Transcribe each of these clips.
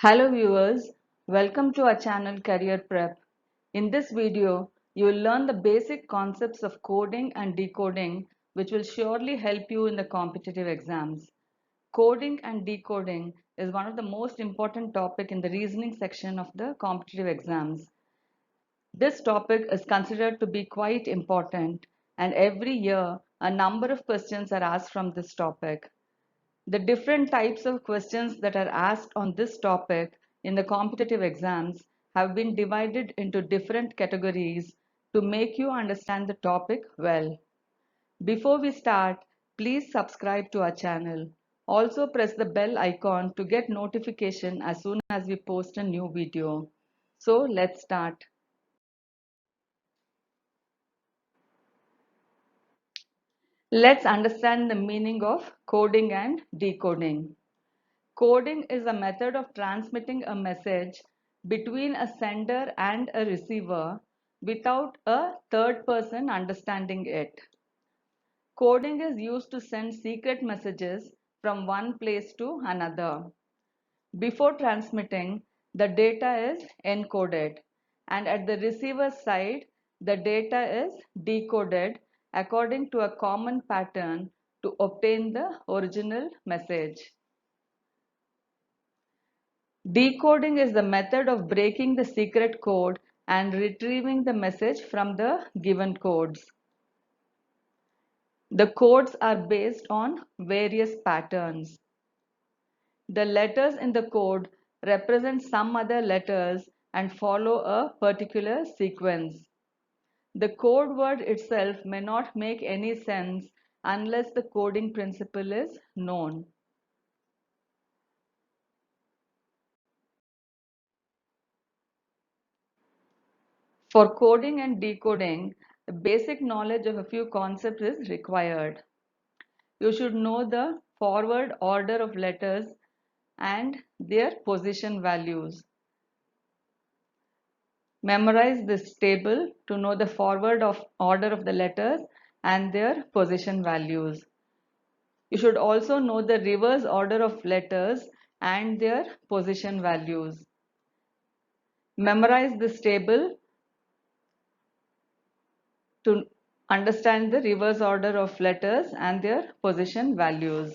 Hello viewers, welcome to our channel Career Prep. In this video, you will learn the basic concepts of coding and decoding which will surely help you in the competitive exams. Coding and decoding is one of the most important topic in the reasoning section of the competitive exams. This topic is considered to be quite important and every year a number of questions are asked from this topic. The different types of questions that are asked on this topic in the competitive exams have been divided into different categories to make you understand the topic well. Before we start, please subscribe to our channel. Also press the bell icon to get notification as soon as we post a new video. So let's start. Let's understand the meaning of coding and decoding. Coding is a method of transmitting a message between a sender and a receiver without a third person understanding it. Coding is used to send secret messages from one place to another. Before transmitting, the data is encoded, and at the receiver side, the data is decoded according to a common pattern to obtain the original message. Decoding is the method of breaking the secret code and retrieving the message from the given codes. The codes are based on various patterns. The letters in the code represent some other letters and follow a particular sequence. The code word itself may not make any sense unless the coding principle is known. For coding and decoding, the basic knowledge of a few concepts is required. You should know the forward order of letters and their position values. Memorize this table to know the forward order of the letters and their position values. You should also know the reverse order of letters and their position values. Memorize this table to understand the reverse order of letters and their position values.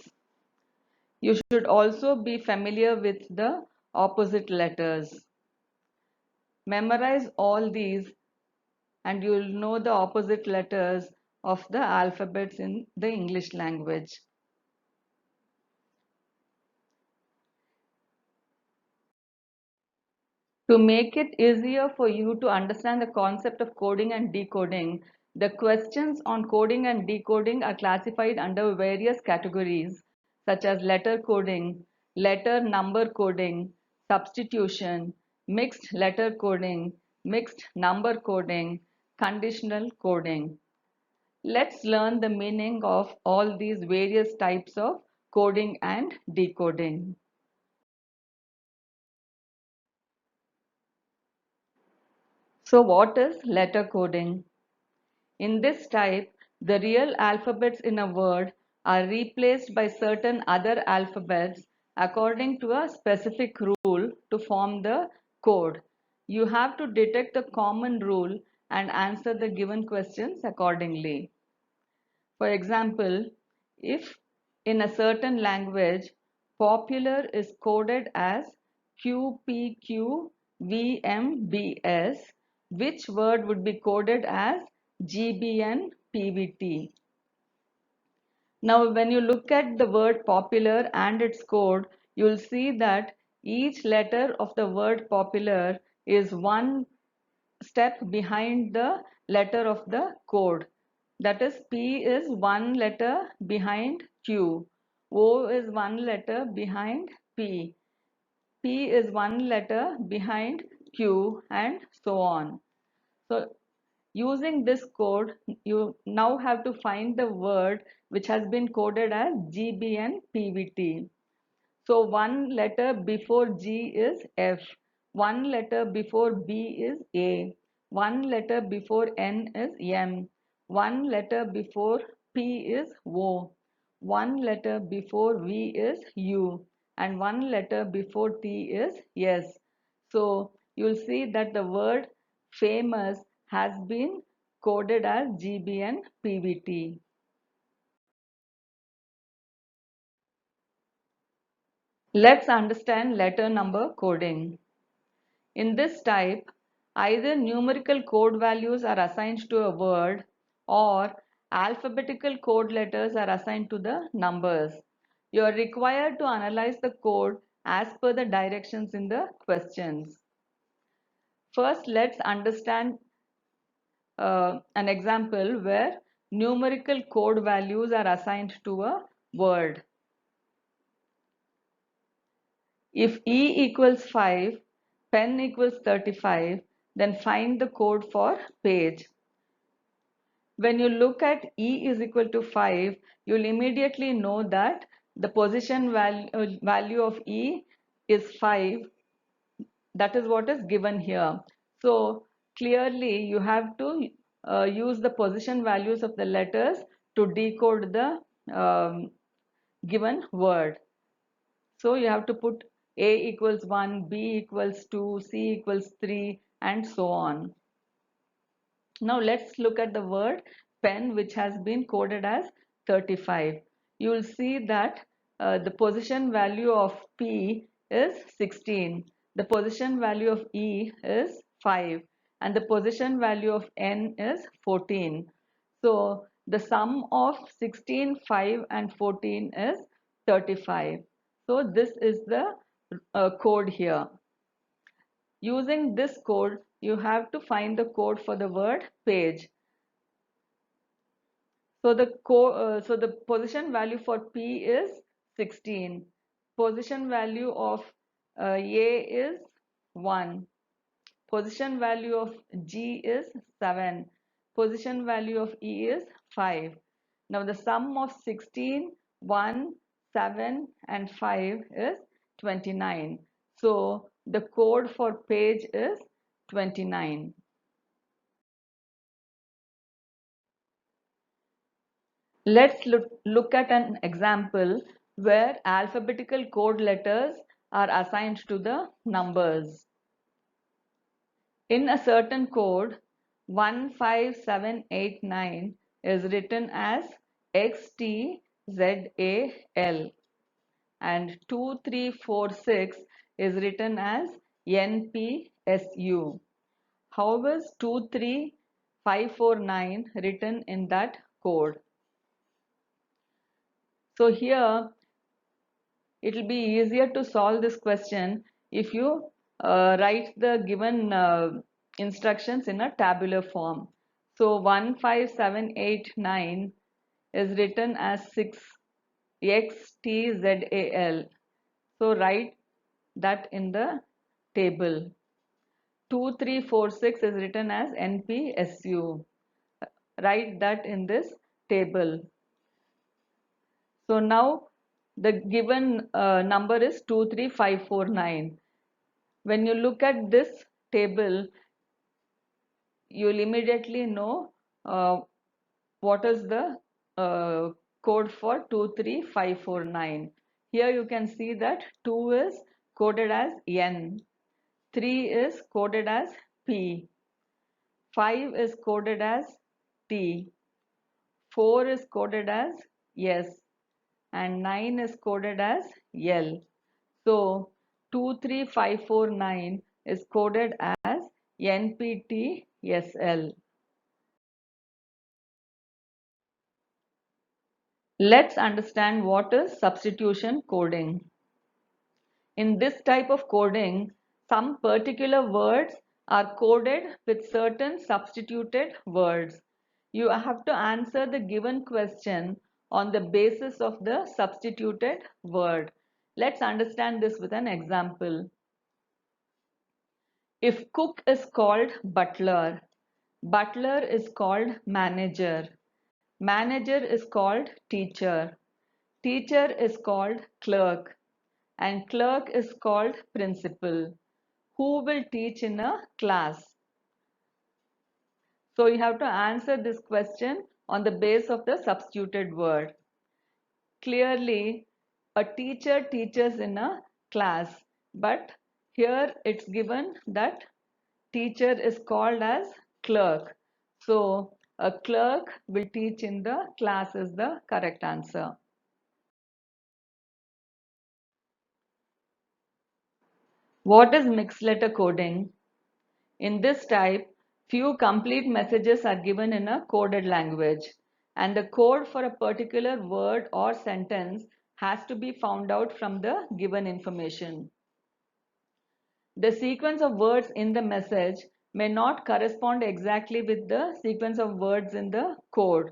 You should also be familiar with the opposite letters. Memorize all these and you will know the opposite letters of the alphabets in the English language. To make it easier for you to understand the concept of coding and decoding, the questions on coding and decoding are classified under various categories such as letter coding, letter number coding, substitution, mixed letter coding, mixed number coding, conditional coding. Let's learn the meaning of all these various types of coding and decoding. So what is letter coding? In this type, the real alphabets in a word are replaced by certain other alphabets according to a specific rule to form the code. You have to detect the common rule and answer the given questions accordingly. For example, if in a certain language popular is coded as QPQVMBS, which word would be coded as GBNPVT? Now, when you look at the word popular and its code, you will see that each letter of the word popular is one step behind the letter of the code. That is, P is one letter behind Q, O is one letter behind P, P is one letter behind Q, and so on. So using this code, you now have to find the word which has been coded as GB and PVT. So one letter before G is F, one letter before B is A, one letter before N is M, one letter before P is O, one letter before V is U, and one letter before T is S. So you'll see that the word famous has been coded as GB and PVT. Let's understand letter number coding. In this type, either numerical code values are assigned to a word or alphabetical code letters are assigned to the numbers. You are required to analyze the code as per the directions in the questions. First, let's understand an example where numerical code values are assigned to a word. If E equals 5, pen equals 35, then find the code for page. When you look at E is equal to 5, you'll immediately know that the position value of E is 5. That is what is given here. So clearly you have to use the position values of the letters to decode the given word. So you have to put A equals 1, B equals 2, C equals 3 and so on. Now let's look at the word pen, which has been coded as 35. You will see that the position value of P is 16. The position value of E is 5 and the position value of N is 14. So the sum of 16, 5 and 14 is 35. So this is the code here. Using this code, you have to find the code for the word page. So the position value for P is 16. Position value of A is 1. Position value of G is 7. Position value of E is 5. Now the sum of 16, 1, 7 and 5 is 29. So the code for page is 29. Let's look at an example where alphabetical code letters are assigned to the numbers. In a certain code, 15789 is written as XTZAL and 2346 is written as NPSU. How is 23549 written in that code? So here it will be easier to solve this question if you write the given instructions in a tabular form. So 15789 is written as 6XTZAL. So write that in the table. 2346 is written as NPSU. Write that in this table. So now the given number is 23549. When you look at this table, you'll immediately know what is the code for 23549. Here you can see that 2 is coded as N, 3 is coded as P, 5 is coded as T, 4 is coded as S, and 9 is coded as L. So 23549 is coded as NPTSL. Let's understand what is substitution coding. In this type of coding, some particular words are coded with certain substituted words. You have to answer the given question on the basis of the substituted word. Let's understand this with an example. If cook is called butler, butler is called manager, manager is called teacher, teacher is called clerk, and clerk is called principal. Who will teach in a class? So you have to answer this question on the base of the substituted word. Clearly, a teacher teaches in a class, but here it's given that teacher is called as clerk. So a clerk will teach in the class is the correct answer. What is mixed letter coding? In this type, few complete messages are given in a coded language, and the code for a particular word or sentence has to be found out from the given information. The sequence of words in the message may not correspond exactly with the sequence of words in the code.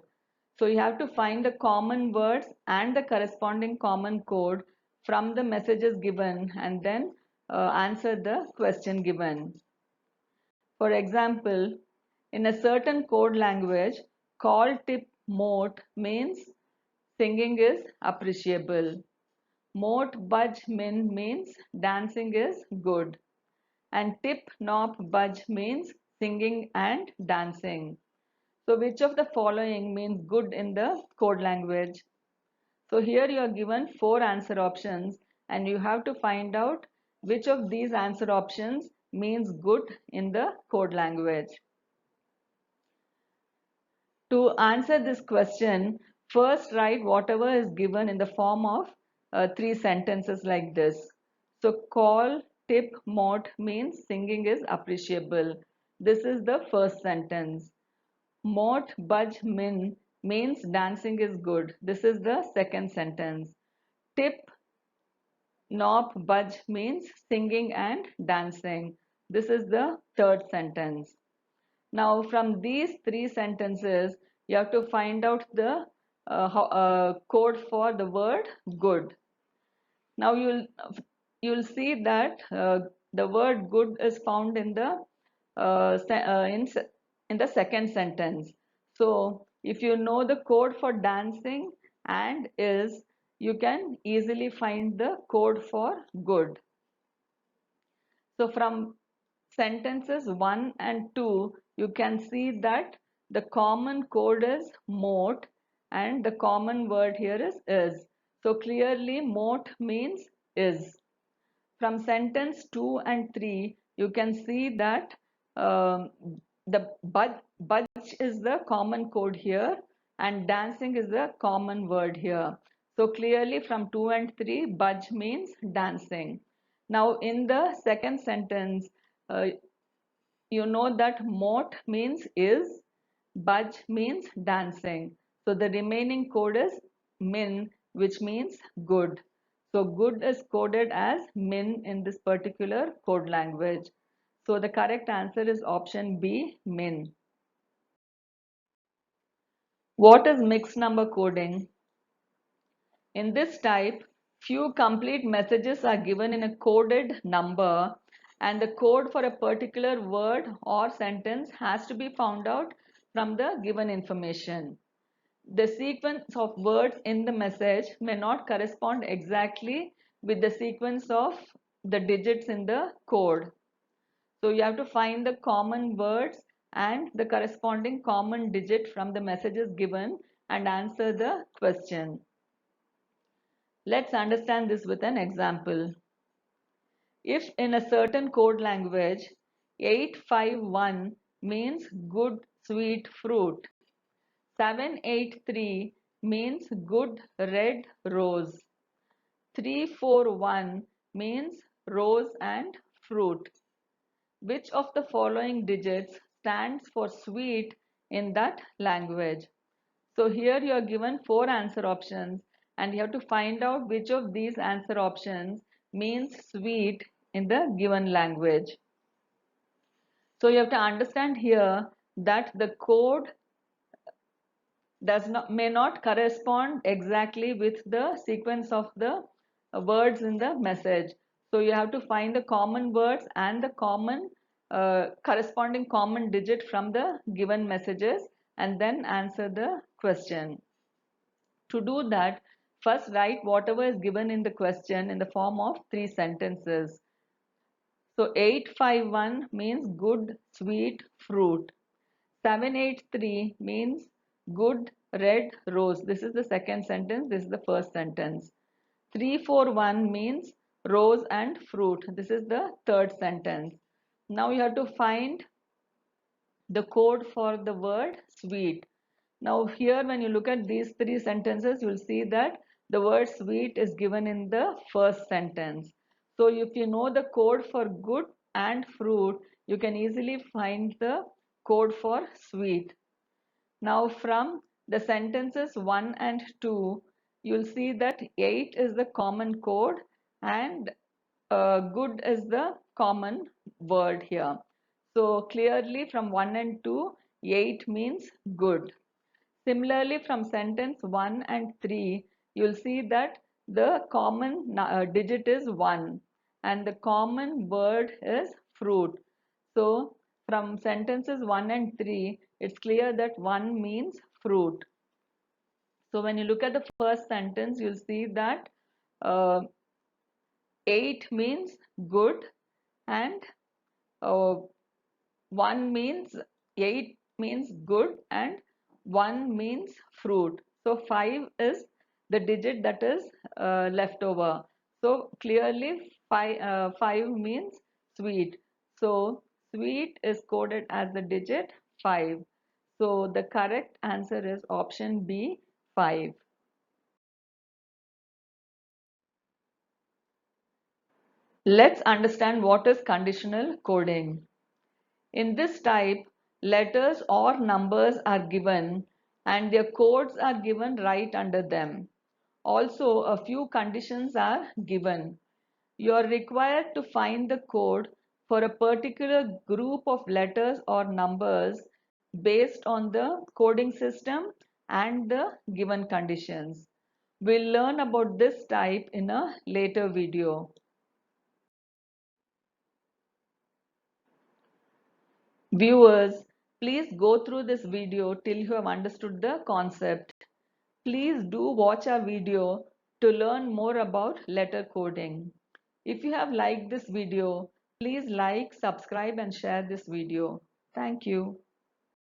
So you have to find the common words and the corresponding common code from the messages given and then answer the question given. For example, in a certain code language, call tip mote means singing is appreciable. Mote budge min means dancing is good. And tip nop budge means singing and dancing. So which of the following means good in the code language? So here you are given four answer options and you have to find out which of these answer options means good in the code language. To answer this question, first write whatever is given in the form of three sentences like this. So call, tip, mod means singing is appreciable. This is the first sentence. Mot, budge, min means dancing is good. This is the second sentence. Tip, nop, budge means singing and dancing. This is the third sentence. Now, from these three sentences, you have to find out the code for the word good. Now, you'll see that the word good is found in the in the second sentence. So, if you know the code for dancing and is, you can easily find the code for good. So, from sentences 1 and 2, you can see that the common code is mote and the common word here is. So clearly mote means is. From sentence 2 and 3, you can see that the budge is the common code here and dancing is the common word here. So clearly from 2 and 3, budge means dancing. Now in the second sentence, uh, you know that mote means is, budge means dancing. So the remaining code is min, which means good. So good is coded as min in this particular code language. So the correct answer is option B, min. What is mixed number coding? In this type, few complete messages are given in a coded number and the code for a particular word or sentence has to be found out from the given information. The sequence of words in the message may not correspond exactly with the sequence of the digits in the code. So you have to find the common words and the corresponding common digit from the messages given and answer the question. Let's understand this with an example. If in a certain code language 851 means good sweet fruit, 783 means good red rose, 341 means rose and fruit. Which of the following digits stands for sweet in that language? So here you are given four answer options and you have to find out which of these answer options means sweet in the given language. So you have to understand here that the code may not correspond exactly with the sequence of the words in the message. So you have to find the common words and the common corresponding common digit from the given messages and then answer the question. To do that, first write whatever is given in the question in the form of three sentences. So 851 means good sweet fruit. 783 means good red rose. This is the second sentence. This is the first sentence. 341 means rose and fruit. This is the third sentence. Now you have to find the code for the word sweet. Now here when you look at these three sentences, you will see that the word sweet is given in the first sentence. So if you know the code for good and fruit, you can easily find the code for sweet. Now from the sentences 1 and 2, you'll see that 8 is the common code and good is the common word here. So clearly from 1 and 2, 8 means good. Similarly, from sentence 1 and 3, you'll see that the common digit is 1 and the common word is fruit. So, from sentences 1 and 3, it's clear that 1 means fruit. So, when you look at the first sentence, you'll see that uh, 8 means good and uh, 1 means 8 means good and 1 means fruit. So 5 is the digit that is left over. So clearly 5 means sweet. So sweet is coded as the digit 5. So the correct answer is option B, 5. Let's understand what is conditional coding. In this type, letters or numbers are given and their codes are given right under them. Also, a few conditions are given. You are required to find the code for a particular group of letters or numbers based on the coding system and the given conditions. We'll learn about this type in a later video. Viewers, please go through this video till you have understood the concept. Please do watch our video to learn more about letter coding. If you have liked this video, please like, subscribe and share this video. Thank you.